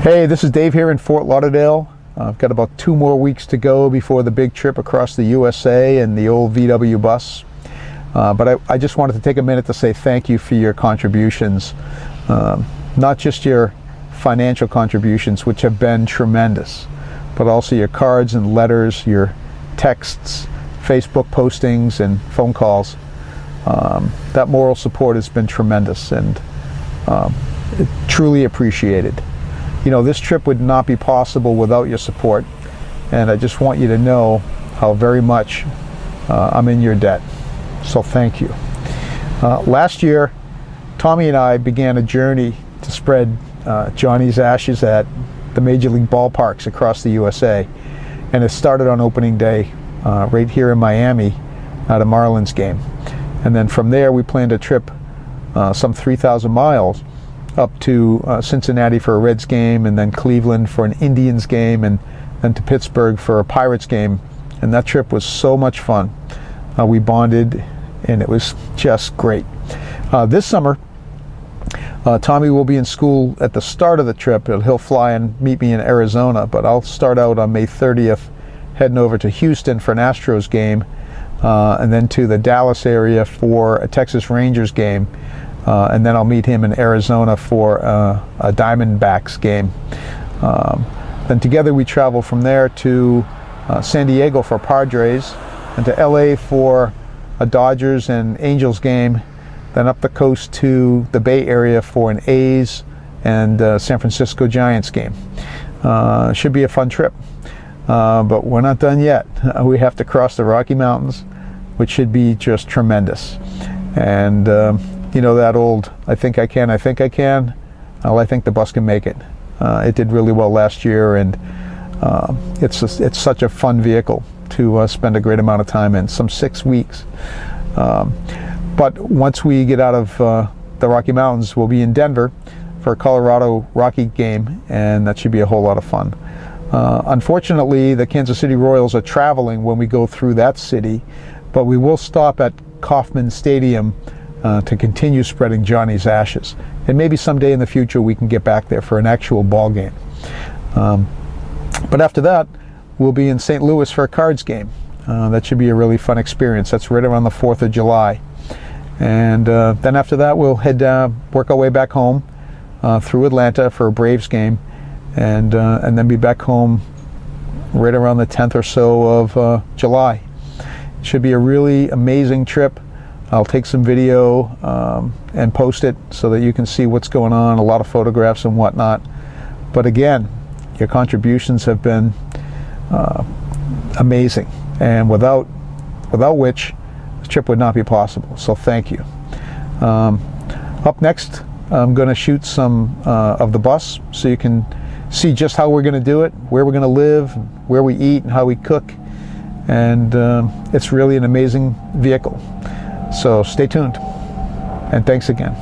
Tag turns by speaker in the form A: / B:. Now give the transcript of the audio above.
A: Hey, this is Dave here in Fort Lauderdale. I've got about 2 more weeks to go before the big trip across the USA in the old VW bus. But I just wanted to take a minute to say thank you for your contributions. Not just your financial contributions, which have been tremendous, but also your cards and letters, your texts, Facebook postings, and phone calls. That moral support has been tremendous and truly appreciated. You know, this trip would not be possible without your support, and I just want you to know how very much I'm in your debt. So thank you. Last year, Tommy and I began a journey to spread Johhny's ashes at the Major League ballparks across the USA, and it started on opening day right here in Miami at a Marlins game. And then from there, we planned a trip some 3,000 miles up to Cincinnati for a Reds game, and then Cleveland for an Indians game, and then to Pittsburgh for a Pirates game. And that trip was so much fun. We bonded, and it was just great. This summer, Tommy will be in school at the start of the trip. He'll fly and meet me in Arizona, but I'll start out on May 30th, heading over to Houston for an Astros game, and then to the Dallas area for a Texas Rangers game. And then I'll meet him in Arizona for a Diamondbacks game. Then together we travel from there to San Diego for Padres, and to LA for a Dodgers and Angels game, then up the coast to the Bay Area for an A's and San Francisco Giants game. Should be a fun trip, but we're not done yet. We have to cross the Rocky Mountains, which should be just tremendous. And you know that old, I think I can, well, I think the bus can make it. It did really well last year, and it's such a fun vehicle to spend a great amount of time in, some 6 weeks. But once we get out of the Rocky Mountains, we'll be in Denver for a Colorado Rocky game, and that should be a whole lot of fun. Unfortunately, the Kansas City Royals are traveling when we go through that city, but we will stop at Kauffman Stadium to continue spreading Johhny's ashes. And maybe someday in the future we can get back there for an actual ball game. But after that, we'll be in St. Louis for a Cards game. That should be a really fun experience. That's right around the 4th of July. And then after that, we'll work our way back home through Atlanta for a Braves game, and then be back home right around the 10th or so of July. It should be a really amazing trip. I'll take some video and post it so that you can see what's going on, a lot of photographs and whatnot. But again, your contributions have been amazing, and without which the trip would not be possible. So thank you. Up next, I'm going to shoot some of the bus so you can see just how we're going to do it, where we're going to live, where we eat, and how we cook. And it's really an amazing vehicle. So stay tuned, and thanks again.